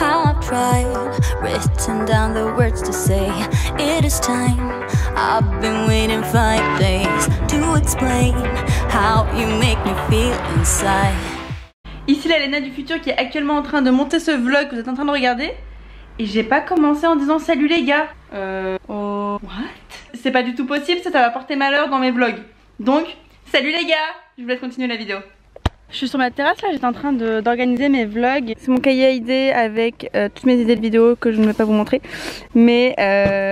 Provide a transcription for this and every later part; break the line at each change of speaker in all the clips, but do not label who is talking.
I've tried, written down the words to say it is time. I've been waiting 5 days to explain how you make me feel inside.
Ici la Léna du futur qui est actuellement en train de monter ce vlog que vous êtes en train de regarder. Et j'ai pas commencé en disant salut les gars. What? C'est pas du tout possible, ça va porter malheur dans mes vlogs. Donc, salut les gars. Je vous laisse continuer la vidéo. Je suis sur ma terrasse là, j'étais en train d'organiser mes vlogs. C'est mon cahier à idées avec toutes mes idées de vidéos que je ne vais pas vous montrer. Mais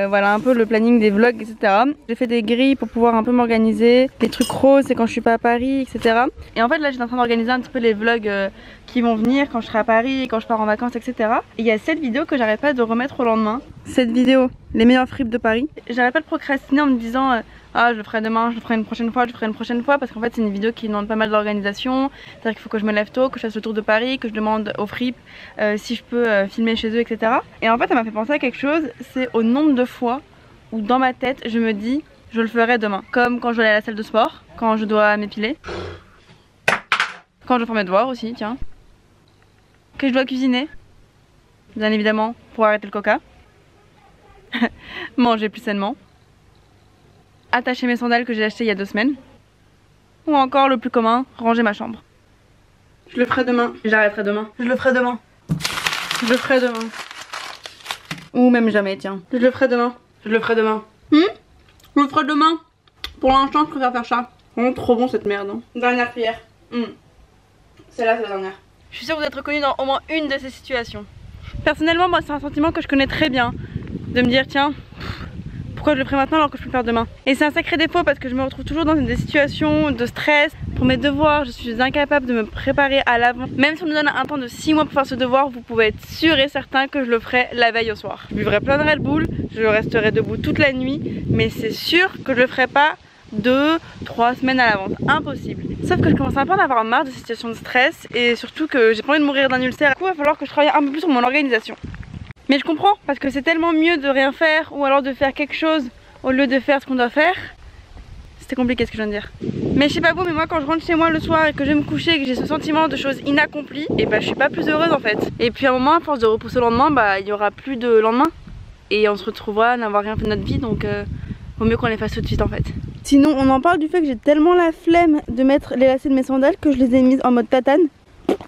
voilà un peu le planning des vlogs, etc. J'ai fait des grilles pour pouvoir un peu m'organiser. Les trucs roses, c'est quand je suis pas à Paris, etc. Et en fait là j'étais en train d'organiser un petit peu les vlogs qui vont venir quand je serai à Paris, quand je pars en vacances, etc. Et il y a cette vidéo que j'arrête pas de remettre au lendemain. Cette vidéo, les meilleures fripes de Paris. J'arrête pas de procrastiner en me disant... ah je le ferai demain, je le ferai une prochaine fois, je le ferai une prochaine fois, parce qu'en fait c'est une vidéo qui demande pas mal d'organisation. C'est-à-dire qu'il faut que je me lève tôt, que je fasse le tour de Paris, que je demande aux fripes si je peux filmer chez eux, etc. Et en fait ça m'a fait penser à quelque chose, c'est au nombre de fois où dans ma tête je me dis je le ferai demain. Comme quand je dois aller à la salle de sport, quand je dois m'épiler, quand je dois faire mes devoirs aussi, tiens, que je dois cuisiner, bien évidemment pour arrêter le coca, manger plus sainement, attacher mes sandales que j'ai achetées il y a 2 semaines, ou encore le plus commun, ranger ma chambre. Je le ferai demain, j'arrêterai demain, je le ferai demain, je le ferai demain, ou même jamais, tiens, je le ferai demain, je le ferai demain. Je le ferai demain. Pour l'instant je préfère faire ça. Vraiment trop bon cette merde, hein. Dernière prière. Celle-là c'est la dernière. Je suis sûre que vous êtes reconnus dans au moins une de ces situations. Personnellement moi c'est un sentiment que je connais très bien, de me dire tiens, pourquoi je le ferai maintenant alors que je peux le faire demain. Et c'est un sacré défaut parce que je me retrouve toujours dans des situations de stress. Pour mes devoirs, je suis incapable de me préparer à l'avant. Même si on me donne un temps de 6 mois pour faire ce devoir, vous pouvez être sûr et certain que je le ferai la veille au soir. Je buvrai plein de Red Bull, je resterai debout toute la nuit, mais c'est sûr que je le ferai pas 2-3 semaines à l'avance, impossible. Sauf que je commence un peu à en avoir marre de ces situations de stress et surtout que j'ai pas envie de mourir d'un ulcère. Du coup il va falloir que je travaille un peu plus sur mon organisation. Mais je comprends parce que c'est tellement mieux de rien faire ou alors de faire quelque chose au lieu de faire ce qu'on doit faire. C'était compliqué ce que je viens de dire. Mais je sais pas vous, mais moi quand je rentre chez moi le soir et que je vais me coucher et que j'ai ce sentiment de choses inaccomplies, et bah je suis pas plus heureuse en fait. Et puis à un moment, à force de repousser le lendemain, bah il y aura plus de lendemain. Et on se retrouvera à n'avoir rien fait de notre vie, donc vaut mieux qu'on les fasse tout de suite en fait. Sinon on en parle du fait que j'ai tellement la flemme de mettre les lacets de mes sandales que je les ai mises en mode tatane,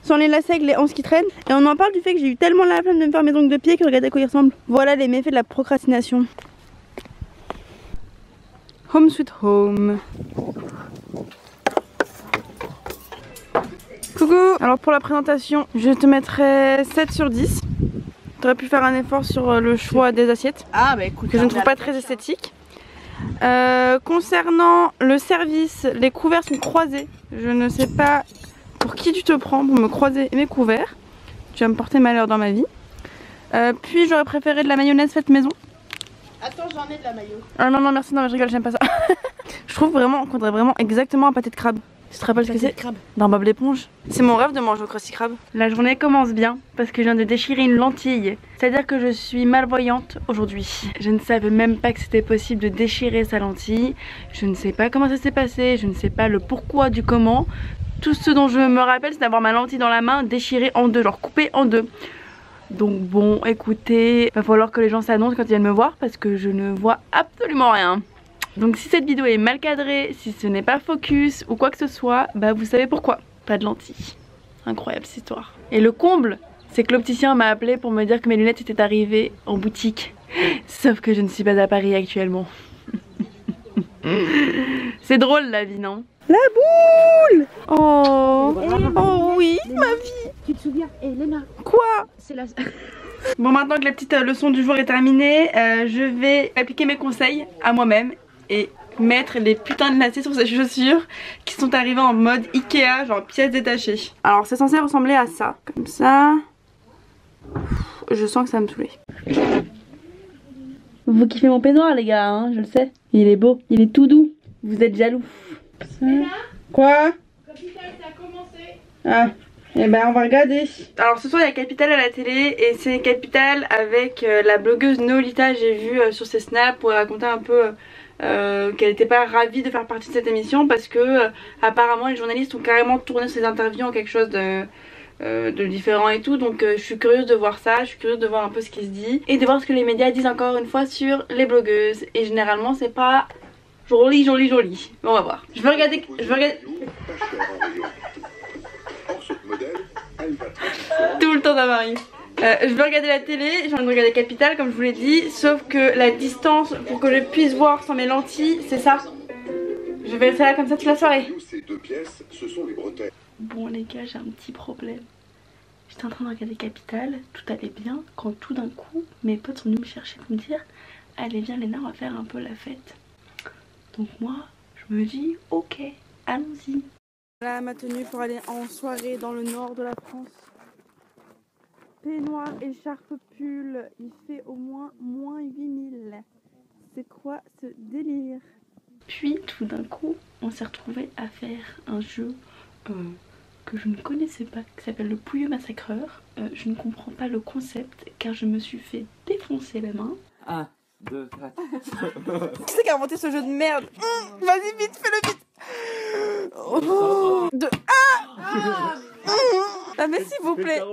sans les lacets avec les hanches qui traînent. Et on en parle du fait que j'ai eu tellement la flemme de me faire mes ongles de pied que regardez à quoi ils ressemblent. Voilà les méfaits de la procrastination. Home sweet home. Coucou. Alors pour la présentation, je te mettrai 7 sur 10. T'aurais pu faire un effort sur le choix des assiettes. Ah bah écoute, que je ne trouve pas très esthétique. Concernant le service, les couverts sont croisés. Je ne sais pas pour qui tu te prends pour me croiser mes couverts. Tu vas me porter malheur dans ma vie. Puis j'aurais préféré de la mayonnaise faite maison.
Attends, j'en ai de la mayo.
Ah non non merci, non mais je rigole, j'aime pas ça. Je trouve vraiment qu'on dirait vraiment exactement un pâté de crabe. Tu te rappelles ce que c'est? Dans Bob l'éponge. C'est mon rêve de manger au Krusty Krab. La journée commence bien parce que je viens de déchirer une lentille. C'est-à-dire que je suis malvoyante aujourd'hui. Je ne savais même pas que c'était possible de déchirer sa lentille. Je ne sais pas comment ça s'est passé, je ne sais pas le pourquoi du comment. Tout ce dont je me rappelle c'est d'avoir ma lentille dans la main déchirée en deux, genre coupée en deux. Donc bon écoutez, va falloir que les gens s'annoncent quand ils viennent me voir parce que je ne vois absolument rien. Donc si cette vidéo est mal cadrée, si ce n'est pas focus ou quoi que ce soit, bah vous savez pourquoi. Pas de lentilles. Incroyable cette histoire. Et le comble, c'est que l'opticien m'a appelé pour me dire que mes lunettes étaient arrivées en boutique. Sauf que je ne suis pas à Paris actuellement. C'est drôle la vie, non? La boule! Oh, oh oui, ma vie!
Tu te souviens, Léna?
Quoi?
C'est la...
Bon, maintenant que la petite leçon du jour est terminée, je vais appliquer mes conseils à moi-même et mettre les putains de lacets sur ces chaussures qui sont arrivées en mode Ikea, genre pièces détachées. Alors c'est censé ressembler à ça, comme ça. Je sens que ça va me saouler. Vous kiffez mon peignoir les gars, hein, je le sais. Il est beau, il est tout doux. Vous êtes jaloux. Quoi? Capitaine, ça a commencé. Ah. Et ben on va regarder. Alors ce soir il y a Capital à la télé et c'est Capital avec la blogueuse Nolita. J'ai vu sur ses snaps pour raconter un peu qu'elle n'était pas ravie de faire partie de cette émission parce que apparemment les journalistes ont carrément tourné ses interviews en quelque chose de différent et tout. Donc je suis curieuse de voir ça, je suis curieuse de voir un peu ce qui se dit et de voir ce que les médias disent encore une fois sur les blogueuses. Et généralement c'est pas joli. Mais on va voir. Je veux regarder. Tout le temps d'un mari. Je veux regarder la télé, j'ai envie de regarder Capital comme je vous l'ai dit, sauf que la distance pour que je puisse voir sans mes lentilles, c'est ça. Je vais rester là comme ça toute la soirée. Bon les gars, j'ai un petit problème. J'étais en train de regarder Capital, tout allait bien, quand tout d'un coup mes potes sont venus me chercher pour me dire allez viens Léna, on va faire un peu la fête. Donc moi je me dis ok, allons-y. Voilà ma tenue pour aller en soirée dans le nord de la France. Peignoir, écharpe, pull, il fait au moins -8000. C'est quoi ce délire? Puis tout d'un coup on s'est retrouvé à faire un jeu que je ne connaissais pas, qui s'appelle le Pouilleux Massacreur. Je ne comprends pas le concept car je me suis fait défoncer la main.
1, 2, 3.
Qui c'est qui a inventé ce jeu de merde? Vas-y vite, fais-le vite. Ah mais s'il vous plaît. Non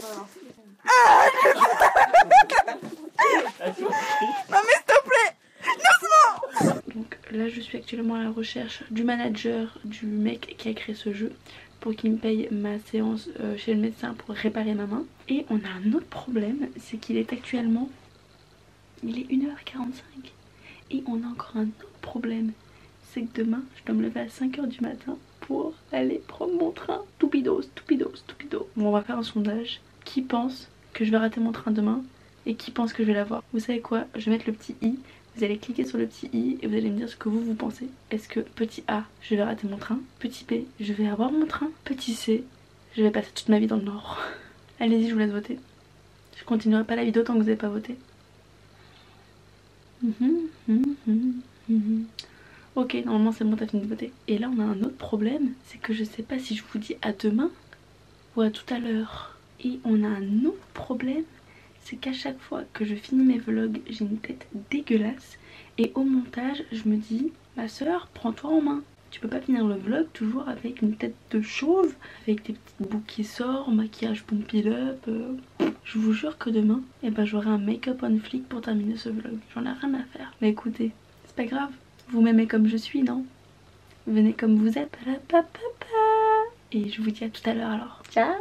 mais s'il te plaît. Doucement. Donc là je suis actuellement à la recherche du manager du mec qui a créé ce jeu pour qu'il me paye ma séance chez le médecin pour réparer ma main. Et on a un autre problème, c'est qu'il est actuellement, il est 1h45 et on a encore un autre problème, c'est que demain je dois me lever à 5h du matin pour aller prendre mon train. Toupido. Bon, on va faire un sondage. Qui pense que je vais rater mon train demain et qui pense que je vais l'avoir? Vous savez quoi? Je vais mettre le petit i. Vous allez cliquer sur le petit i et vous allez me dire ce que vous pensez. Est-ce que petit A, je vais rater mon train? Petit B, je vais avoir mon train? Petit C, je vais passer toute ma vie dans le Nord. Allez-y, je vous laisse voter. Je continuerai pas la vidéo tant que vous n'avez pas voté. Ok, normalement c'est bon, t'as fini de voter. Et là on a un autre problème, c'est que je sais pas si je vous dis à demain ou à tout à l'heure. Et on a un autre problème, c'est qu'à chaque fois que je finis mes vlogs, j'ai une tête dégueulasse. Et au montage, je me dis, ma soeur, prends-toi en main. Tu peux pas finir le vlog toujours avec une tête de chauve, avec des petites boucles qui sortent, maquillage pompil up. Je vous jure que demain, j'aurai un make-up on flic pour terminer ce vlog. J'en ai rien à faire. Mais écoutez, c'est pas grave. Vous m'aimez comme je suis, non? Venez comme vous êtes. Et je vous dis à tout à l'heure alors. Ciao.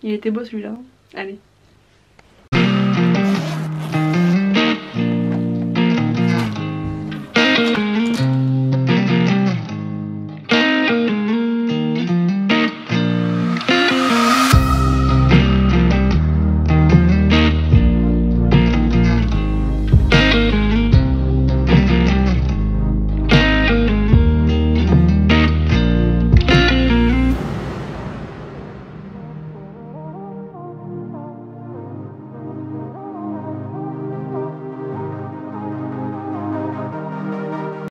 Il était beau celui-là. Allez.